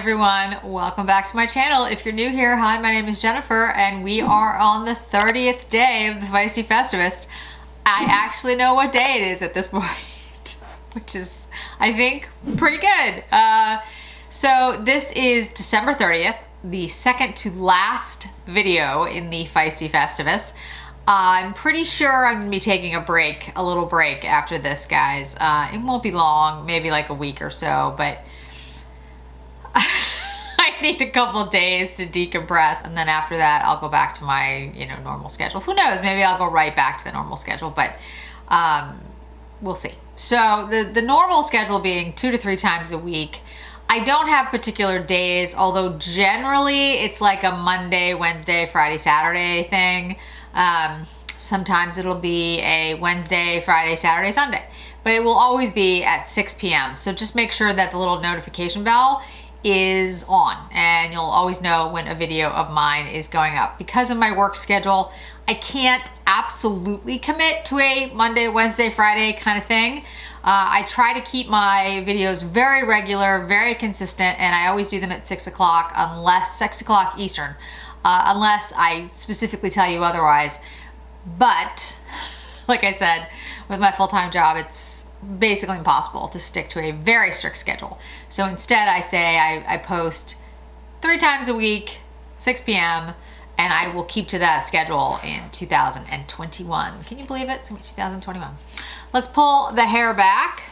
everyone, welcome back to my channel. If you're new here, hi, my name is Jennifer and we are on the 30th day of the Feisty Festivus. I actually know what day it is at this point, which is, I think, pretty good. So this is December 30th, the second to last video in the Feisty Festivus. I'm pretty sure I'm gonna be taking a little break after this, guys. It won't be long, maybe like a week or so, but I need a couple days to decompress, and then after that I'll go back to my normal schedule. Who knows, maybe I'll go right back to the normal schedule, but we'll see. So the normal schedule being 2 to 3 times a week. I don't have particular days, although generally it's like a Monday, Wednesday, Friday, Saturday thing. Sometimes it'll be a Wednesday, Friday, Saturday, Sunday, but it will always be at 6 p.m. So just make sure that the little notification bell is on and you'll always know when a video of mine is going up. Because of my work schedule, I can't absolutely commit to a Monday, Wednesday, Friday kind of thing. I try to keep my videos very regular, very consistent, and I always do them at 6 o'clock, unless 6 o'clock Eastern, unless I specifically tell you otherwise. But like I said, with my full-time job, it's basically impossible to stick to a very strict schedule. So instead I say I post 3 times a week, 6 p.m., and I will keep to that schedule in 2021. Can you believe it? It's gonna be 2021. Let's pull the hair back.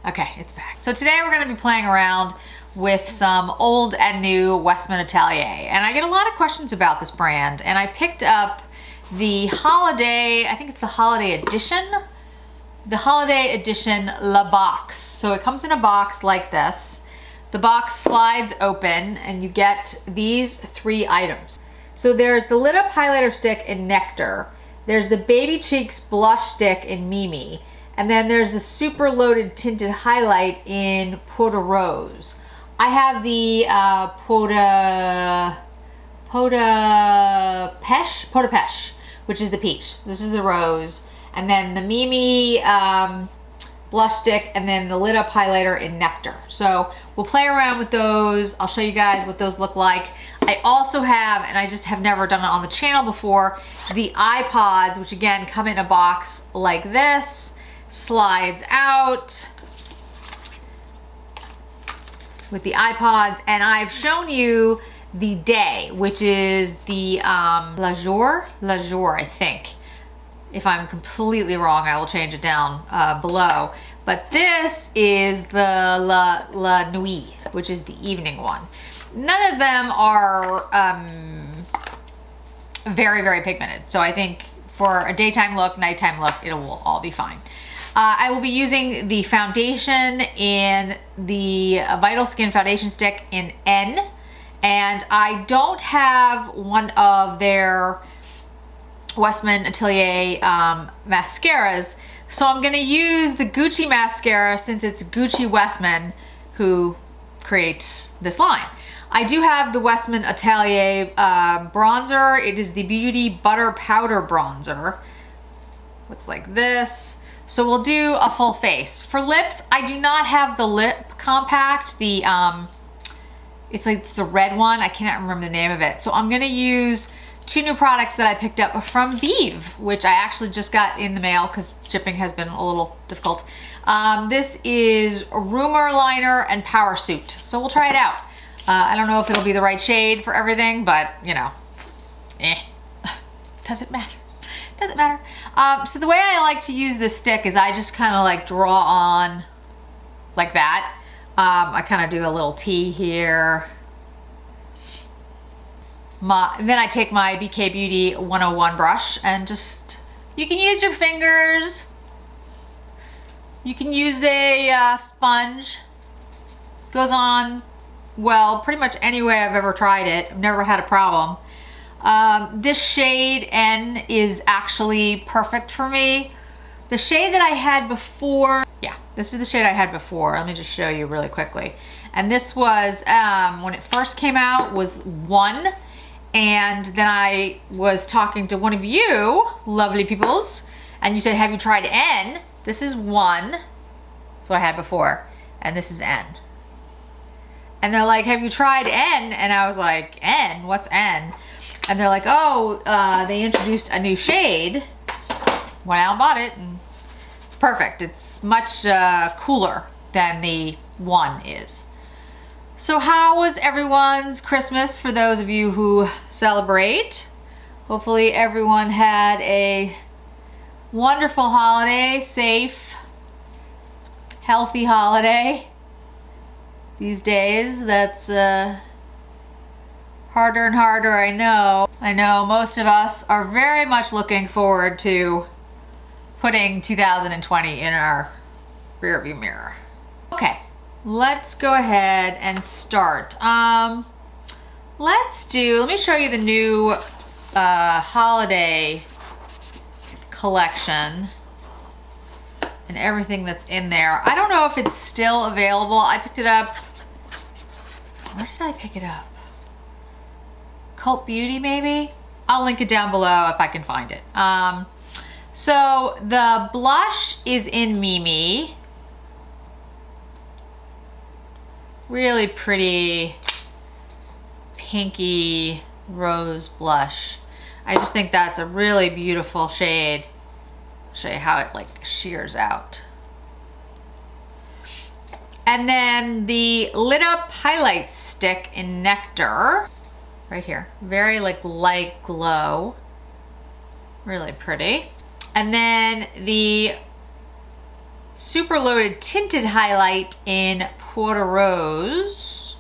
Okay, it's back. So today we're gonna be playing around with some old and new Westman Atelier. And I get a lot of questions about this brand, and I picked up the holiday, I think it's the holiday edition. The holiday edition La Box. So it comes in a box like this. The box slides open and you get these 3 items. So there's the lit up highlighter stick in Nectar. There's the Baby Cheeks blush stick in Mimi. And then there's the super loaded tinted highlight in Pot de Rose. I have the Pot de Pêche, which is the peach. This is the rose. And then the Mimi blush stick, and then the lit up highlighter in Nectar. So we'll play around with those. I'll show you guys what those look like. I also have, and I just have never done it on the channel before, the iPods, which again come in a box like this, slides out with the iPods. And I've shown you the day, which is the La Jour, I think. If I'm completely wrong, I will change it down below. But this is the La Nuit, which is the evening one. None of them are very, very pigmented. So I think for a daytime look, nighttime look, it will all be fine. I will be using the foundation in the Vital Skin Foundation Stick in N. And I don't have one of their Westman Atelier mascaras, so I'm gonna use the Gucci mascara since it's Gucci Westman who creates this line. I do have the Westman Atelier bronzer. It is the Beauty Butter Powder Bronzer. Looks like this. So we'll do a full face. For lips, I do not have the lip compact, the it's like the red one. I cannot remember the name of it. So I'm gonna use 2 new products that I picked up from Vieve, which I actually just got in the mail because shipping has been a little difficult. This is a Rumor Liner and Power Suit. So we'll try it out. I don't know if it'll be the right shade for everything, but doesn't matter. Doesn't matter. So the way I like to use this stick is I just kind of like draw on like that. I kind of do a little T here. Then I take my BK Beauty 101 brush and just, you can use your fingers. You can use a sponge. Goes on well pretty much any way I've ever tried it. I've never had a problem. This shade N is actually perfect for me. The shade that I had before, yeah, this is the shade I had before. Let me just show you really quickly. And this was, when it first came out, was 1. And then I was talking to one of you, lovely peoples, and you said, have you tried N? This is 1. So I had before. and this is N. And they're like, have you tried N? And I was like, N? What's N? And they're like, oh, they introduced a new shade. Went out and bought it, and it's perfect. It's much cooler than the 1 is. So how was everyone's Christmas for those of you who celebrate? Hopefully everyone had a wonderful holiday, safe, healthy holiday. These days, that's harder and harder, I know. I know most of us are very much looking forward to putting 2020 in our rearview mirror. Okay, let's go ahead and start. Let me show you the new holiday collection and everything that's in there. I don't know if it's still available. I picked it up. Where did I pick it up? Cult Beauty, maybe? I'll link it down below if I can find it. So the blush is in Mimi. Really pretty pinky rose blush. I just think that's a really beautiful shade. I'll show you how it like shears out. And then the Lit Up Highlight Stick in Nectar. Right here. Very like light glow. Really pretty. And then the Super Loaded Tinted Highlight in Porter Rose.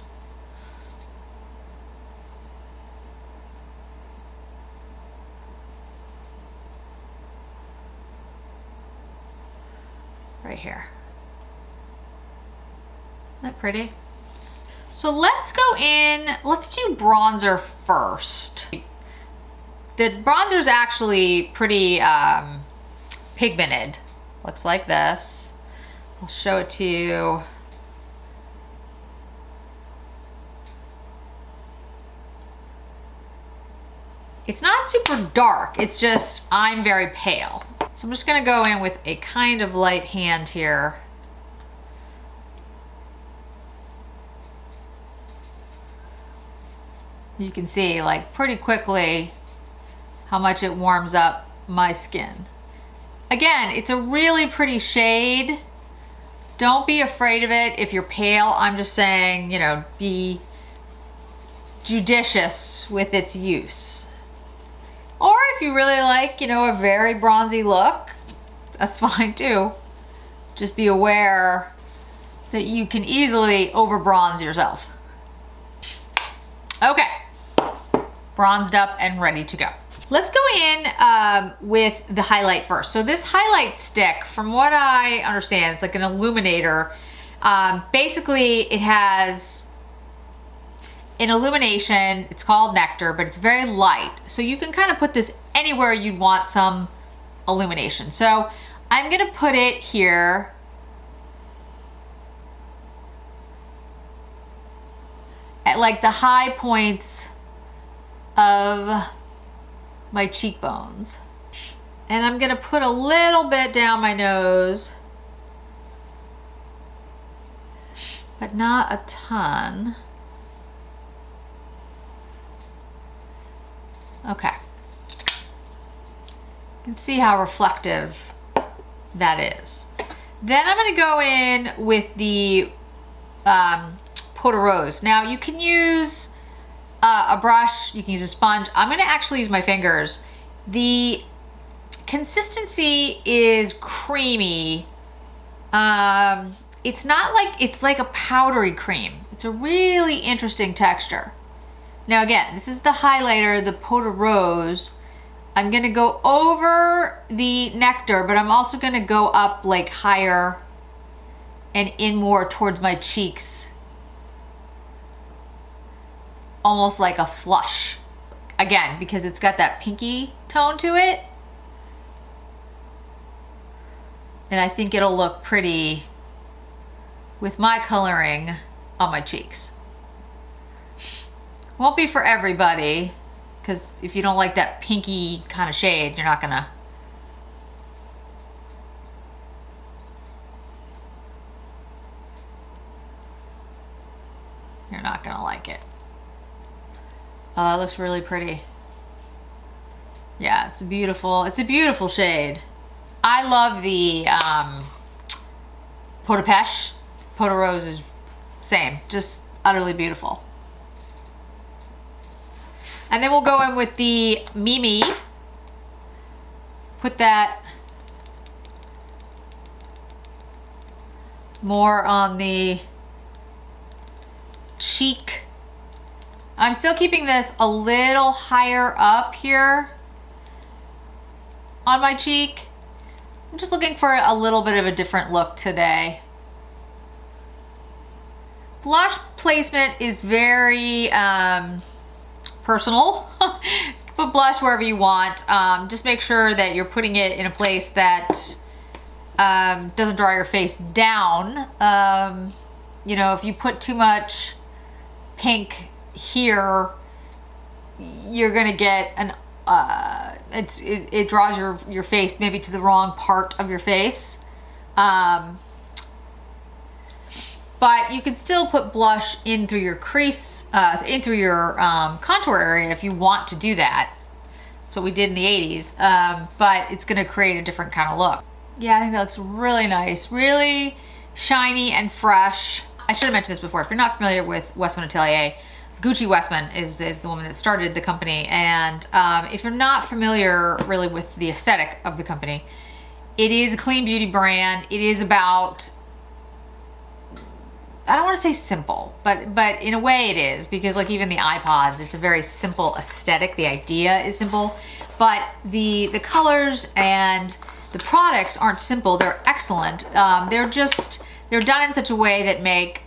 Right here. Isn't that pretty? So let's go in, let's do bronzer first. The bronzer is actually pretty pigmented. Looks like this. I'll show it to you. It's not super dark, it's just I'm very pale. So I'm just gonna go in with a kind of light hand here. You can see like pretty quickly how much it warms up my skin. Again, it's a really pretty shade. Don't be afraid of it if you're pale. I'm just saying, you know, be judicious with its use. Or if you really like, you know, a very bronzy look, that's fine too. Just be aware that you can easily over bronze yourself. Okay, bronzed up and ready to go. Let's go in with the highlight first. So this highlight stick, from what I understand, it's like an illuminator. Basically, it has an illumination. It's called Nectar, but it's very light. So you can kind of put this anywhere you'd want some illumination. So I'm gonna put it here. At like the high points of my cheekbones. And I'm gonna put a little bit down my nose, but not a ton. Okay. You can see how reflective that is. Then I'm gonna go in with the Porter Rose. Now you can use a brush, you can use a sponge. I'm gonna actually use my fingers. The consistency is creamy. It's not like, it's like a powdery cream. It's a really interesting texture. Now again, this is the highlighter, the Porter Rose. I'm gonna go over the Nectar, but I'm also gonna go up like higher and in more towards my cheeks. Almost like a flush. Again, because it's got that pinky tone to it. And I think it'll look pretty with my coloring on my cheeks. Won't be for everybody, because if you don't like that pinky kind of shade, you're not gonna. You're not gonna like it. Oh, that looks really pretty. Yeah, it's a beautiful shade. I love the Pot de Pêche. Pot de Rose is same, just utterly beautiful. And then we'll go in with the Mimi. Put that more on the cheek. I'm still keeping this a little higher up here on my cheek. I'm just looking for a little bit of a different look today. Blush placement is very personal. Put blush wherever you want. Just make sure that you're putting it in a place that doesn't draw your face down. You know, if you put too much pink here, you're gonna get an it draws your face maybe to the wrong part of your face. But you can still put blush in through your crease, in through your contour area if you want to do that. That's what we did in the 80s, but it's gonna create a different kind of look. Yeah, I think that looks really nice, really shiny and fresh. I should have mentioned this before. If you're not familiar with Westman Atelier, Gucci Westman is the woman that started the company, and if you're not familiar really with the aesthetic of the company, it is a clean beauty brand. It is about, I don't want to say simple, but in a way it is, because like even the iPods, it's a very simple aesthetic. The idea is simple, but the colors and the products aren't simple. They're excellent. They're done in such a way that make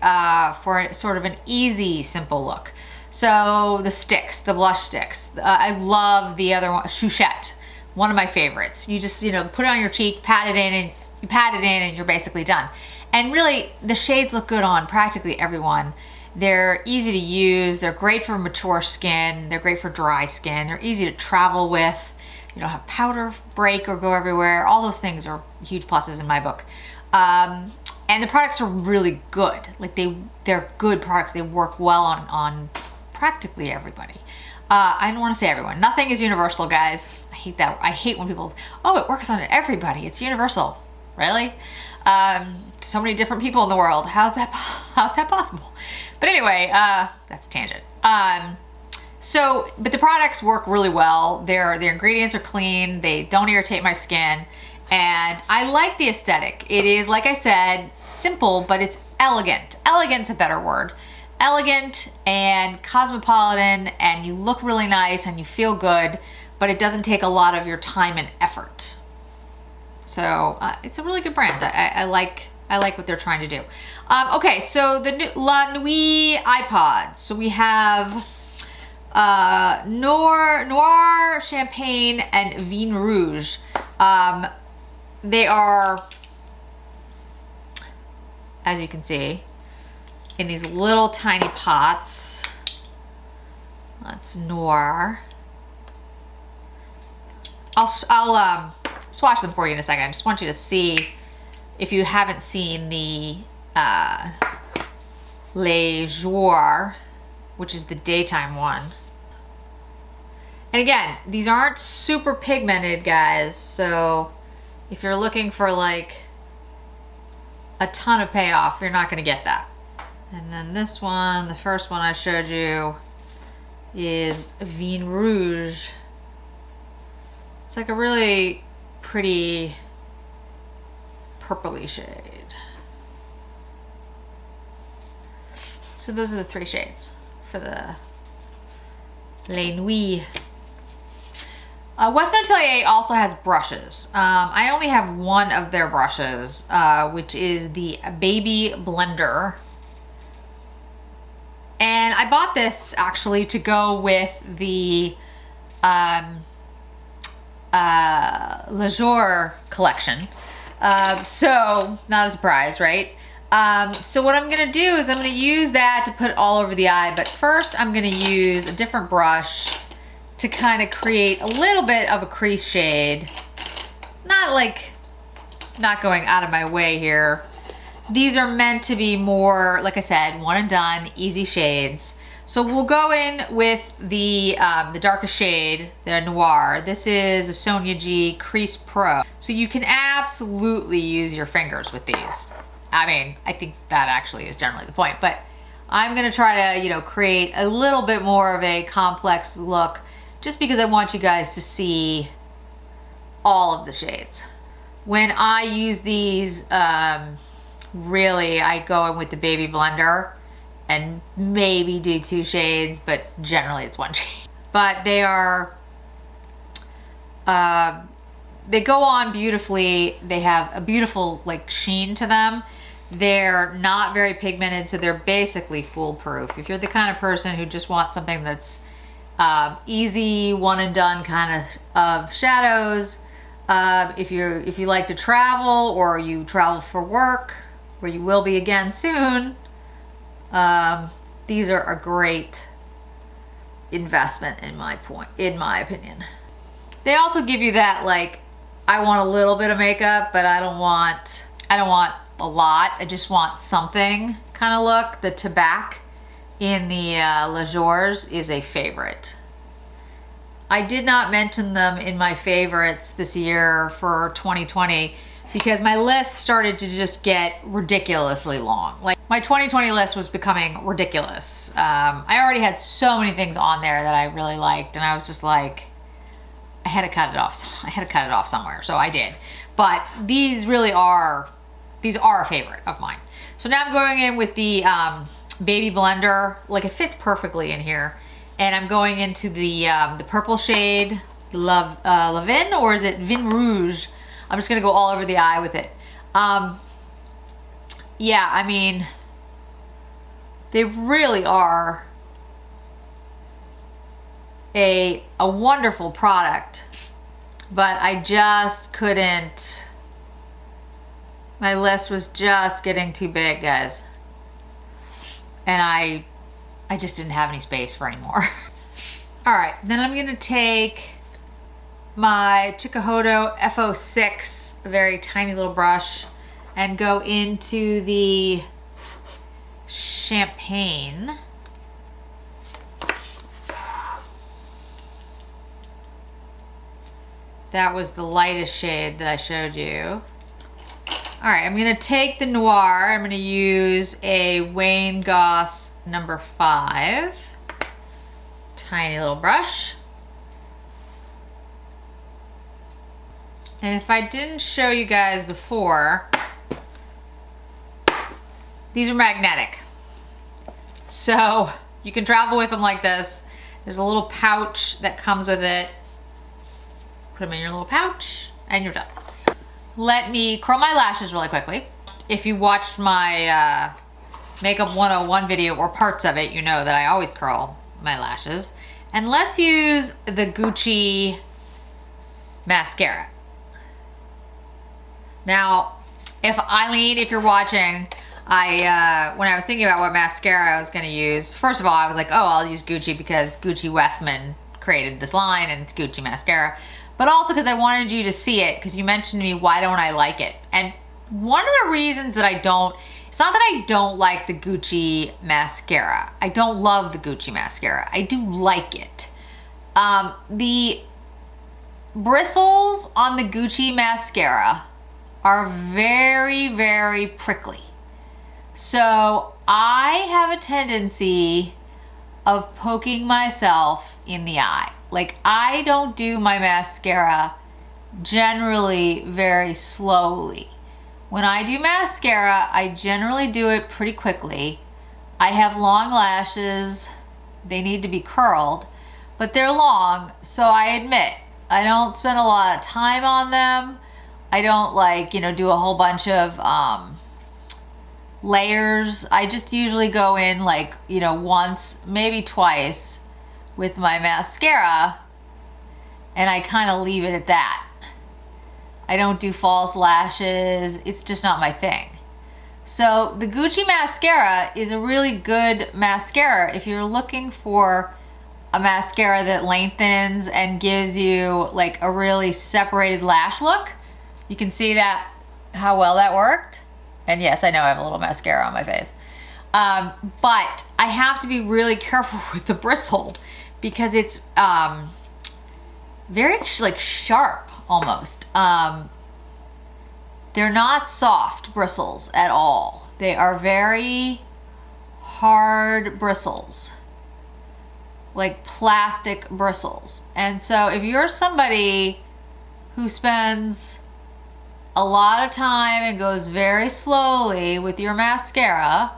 for sort of an easy, simple look. So the sticks, the blush sticks. I love the other one, Chouchette, one of my favorites. You just, put it on your cheek, pat it in, and you're basically done. And really, the shades look good on practically everyone. They're easy to use. They're great for mature skin. They're great for dry skin. They're easy to travel with. You don't have powder break or go everywhere. All those things are huge pluses in my book. And the products are really good. Like they're good products. They work well on practically everybody. I don't want to say everyone. Nothing is universal, guys. I hate that. I hate when people, oh, it works on everybody. It's universal. Really? So many different people in the world. How's that possible? But anyway, that's a tangent. But the products work really well. Their ingredients are clean. They don't irritate my skin. And I like the aesthetic. It is, like I said, simple, but it's elegant. Elegant's a better word. Elegant and cosmopolitan, and you look really nice and you feel good, but it doesn't take a lot of your time and effort. So it's a really good brand. I like what they're trying to do. Okay, so the La Nuit iPods. So we have Noir, Champagne, and Vin Rouge. They are, as you can see, in these little tiny pots. That's Noir. I'll swatch them for you in a second. I just want you to see, if you haven't seen the Les Jours, which is the daytime one. And again, these aren't super pigmented, guys, so if you're looking for like a ton of payoff, you're not gonna get that. And then this one, the first one I showed you, is Vin Rouge. It's like a really pretty purpley shade. So those are the 3 shades for the Les Nuits. Westman Atelier also has brushes. I only have one of their brushes, which is the Baby Blender. And I bought this actually to go with the Lejour collection. So, not a surprise, right? So what I'm gonna do is I'm gonna use that to put all over the eye, but first I'm gonna use a different brush to kind of create a little bit of a crease shade. Not going out of my way here. These are meant to be more, like I said, one and done, easy shades. So we'll go in with the darkest shade, the Noir. This is a Sonia G Crease Pro. So you can absolutely use your fingers with these. I mean, I think that actually is generally the point, but I'm gonna try to, you know, create a little bit more of a complex look just because I want you guys to see all of the shades. When I use these, really I go in with the baby blender and maybe do 2 shades, but generally it's 1 shade. But they are, they go on beautifully. They have a beautiful like sheen to them. They're not very pigmented, so they're basically foolproof. If you're the kind of person who just wants something that's easy, one and done kind of shadows, if you like to travel or you travel for work, where you will be again soon, these are a great investment in my opinion. They also give you that, like, I want a little bit of makeup, but I don't want a lot. I just want something kind of look. The Tabac in the Le Jours is a favorite. I did not mention them in my favorites this year for 2020 because my list started to just get ridiculously long. Like, my 2020 list was becoming ridiculous. I already had so many things on there that I really liked, and I was just like, I had to cut it off. I had to cut it off somewhere, so I did. But these are a favorite of mine. So now I'm going in with the baby blender. Like, it fits perfectly in here. And I'm going into the purple shade, La Vin, or is it Vin Rouge? I'm just gonna go all over the eye with it. Yeah, I mean, they really are a wonderful product, but I just couldn't, my list was just getting too big, guys. And I just didn't have any space for any more. All right, then I'm gonna take my Chikuhodo F06, a very tiny little brush, and go into the Champagne. That was the lightest shade that I showed you. All right, I'm gonna take the Noir. I'm gonna use a Wayne Goss number 5. Tiny little brush. And if I didn't show you guys before, these are magnetic. So you can travel with them like this. There's a little pouch that comes with it. Put them in your little pouch and you're done. Let me curl my lashes really quickly. If you watched my Makeup 101 video or parts of it, you know that I always curl my lashes. And let's use the Gucci mascara. Now, Eileen, if you're watching, when I was thinking about what mascara I was gonna use, first of all, I was like, oh, I'll use Gucci because Gucci Westman created this line and it's Gucci mascara. But also because I wanted you to see it, because you mentioned to me, why don't I like it? And one of the reasons that I don't, it's not that I don't like the Gucci mascara. I don't love the Gucci mascara. I do like it. The bristles on the Gucci mascara are very, very prickly. So I have a tendency of poking myself in the eye. Like, I don't do my mascara generally very slowly. When I do mascara, I generally do it pretty quickly. I have long lashes. They need to be curled, but they're long, so I admit, I don't spend a lot of time on them. I don't, like, you know, do a whole bunch of layers. I just usually go in, like, you know, once, maybe twice with my mascara, and I kind of leave it at that. I don't do false lashes. It's just not my thing. So the Gucci mascara is a really good mascara if you're looking for a mascara that lengthens and gives you like a really separated lash look. You can see that, how well that worked. And yes, I know I have a little mascara on my face. But I have to be really careful with the bristle because it's very like sharp almost. They're not soft bristles at all. They are very hard bristles, like plastic bristles. And so if you're somebody who spends a lot of time and goes very slowly with your mascara,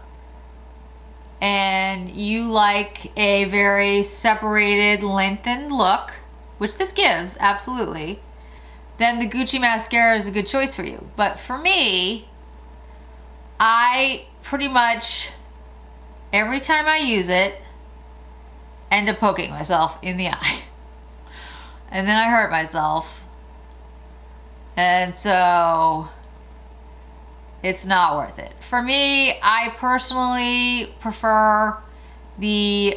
and you like a very separated, lengthened look, which this gives, absolutely, then the Gucci mascara is a good choice for you. But for me, I pretty much, every time I use it, end up poking myself in the eye. And then I hurt myself. And so it's not worth it. For me, I personally prefer the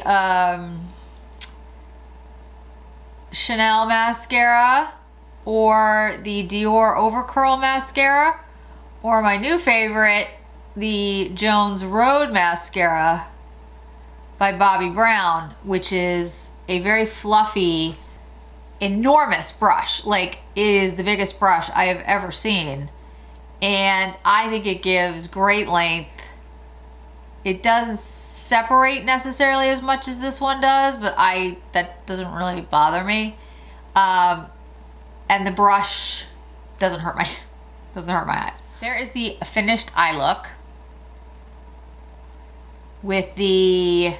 Chanel mascara or the Dior Overcurl mascara, or my new favorite, the Jones Road mascara by Bobbi Brown, which is a very fluffy, enormous brush. Like, it is the biggest brush I have ever seen. And I think it gives great length. It doesn't separate necessarily as much as this one does, but that doesn't really bother me. And the brush doesn't hurt my eyes. There is the finished eye look with the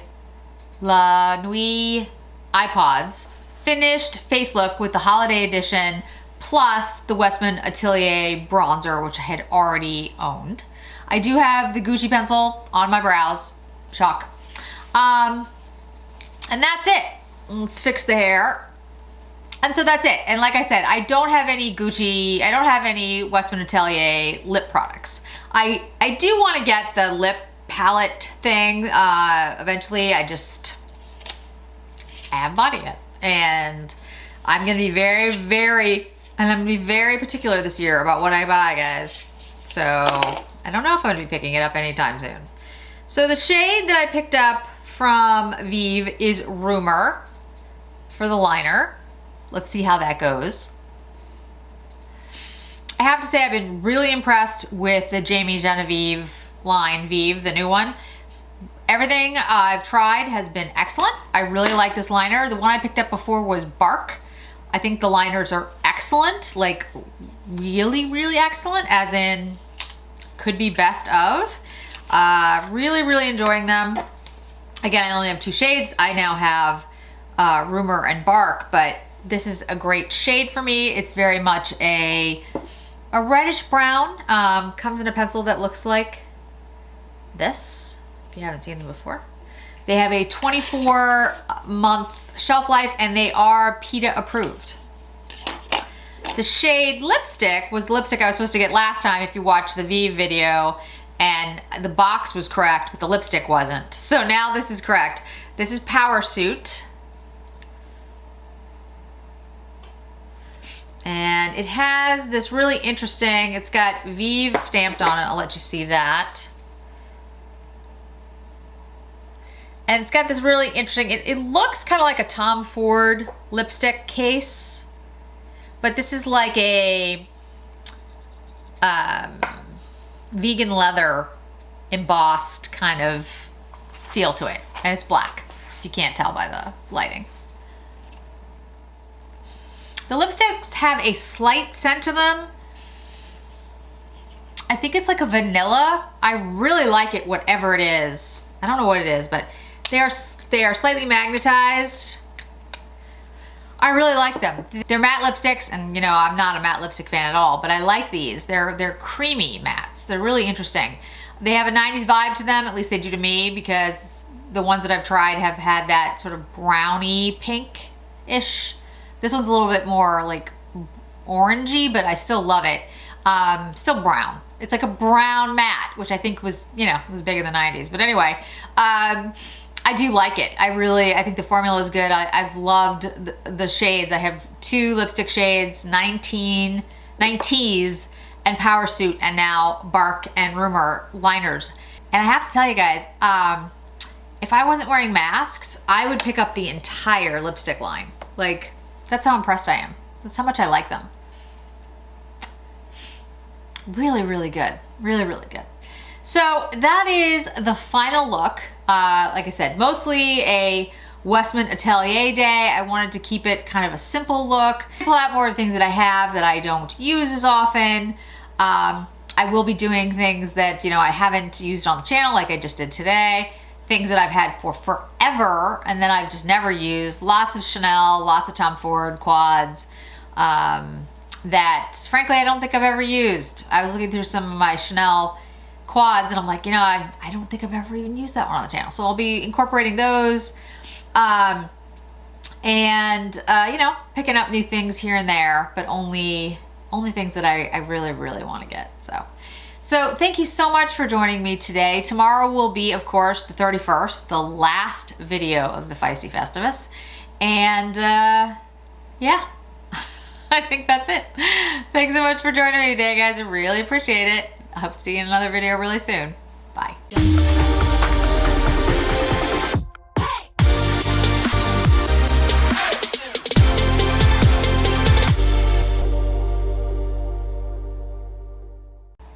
La Nuit iPods. Finished face look with the holiday edition plus the Westman Atelier bronzer, which I had already owned. I do have the Gucci pencil on my brows. Shock. And that's it. Let's fix the hair. And so that's it. And like I said, I don't have any Gucci, I don't have any Westman Atelier lip products. I do want to get the lip palette thing eventually. I haven't bought it yet. And I'm going to be very particular this year about what I buy, guys. So I don't know if I'm going to be picking it up anytime soon. So the shade that I picked up from Vieve is Rumor for the liner. Let's see how that goes. I have to say I've been really impressed with the Jamie Genevieve line, Vieve, the new one. Everything I've tried has been excellent. I really like this liner. The one I picked up before was Bark. I think the liners are excellent, like really, really excellent, as in could be best of. Really, really enjoying them. Again, I only have 2 shades. I now have Rumor and Bark, but this is a great shade for me. It's very much a reddish brown. Comes in a pencil that looks like this, if you haven't seen them before. They have a 24-month shelf life, and they are PETA approved. The shade Lipstick was the lipstick I was supposed to get last time if you watched the Vieve video, and the box was correct, but the lipstick wasn't. So now this is correct. This is Power Suit. And it has this really interesting, it's got Vieve stamped on it. I'll let you see that. And it's got this really interesting, it looks kind of like a Tom Ford lipstick case, but this is like a vegan leather embossed kind of feel to it. And it's black, if you can't tell by the lighting. The lipsticks have a slight scent to them. I think it's like a vanilla. I really like it, whatever it is. I don't know what it is, but they are slightly magnetized. I really like them. They're matte lipsticks, and you know, I'm not a matte lipstick fan at all, but I like these. They're creamy mattes. They're really interesting. They have a 90s vibe to them, at least they do to me, because the ones that I've tried have had that sort of browny pink-ish. This one's a little bit more like orangey, but I still love it. Still brown. It's like a brown matte, which I think was, you know, was big in the 90s. But anyway, I do like it. I think the formula is good. I've loved the shades. I have 2 lipstick shades, 90s and Power Suit, and now Bark and Rumor liners. And I have to tell you guys, if I wasn't wearing masks, I would pick up the entire lipstick line. Like, that's how impressed I am. That's how much I like them. Really, really good. Really, really good. So that is the final look. Like I said, mostly a Westman Atelier day. I wanted to keep it kind of a simple look. Pull out more of the things that I have that I don't use as often. I will be doing things that, you know, I haven't used on the channel, like I just did today. Things that I've had for forever and then I've just never used. Lots of Chanel, lots of Tom Ford quads that frankly I don't think I've ever used. I was looking through some of my Chanel quads and I'm like, you know, I don't think I've ever even used that one on the channel. So I'll be incorporating those you know, picking up new things here and there, but only things that I really, really want to get. So thank you so much for joining me today. Tomorrow will be, of course, the 31st, the last video of the Feisty Festivus. And yeah, I think that's it. Thanks so much for joining me today, guys. I really appreciate it. I hope to see you in another video really soon. Bye.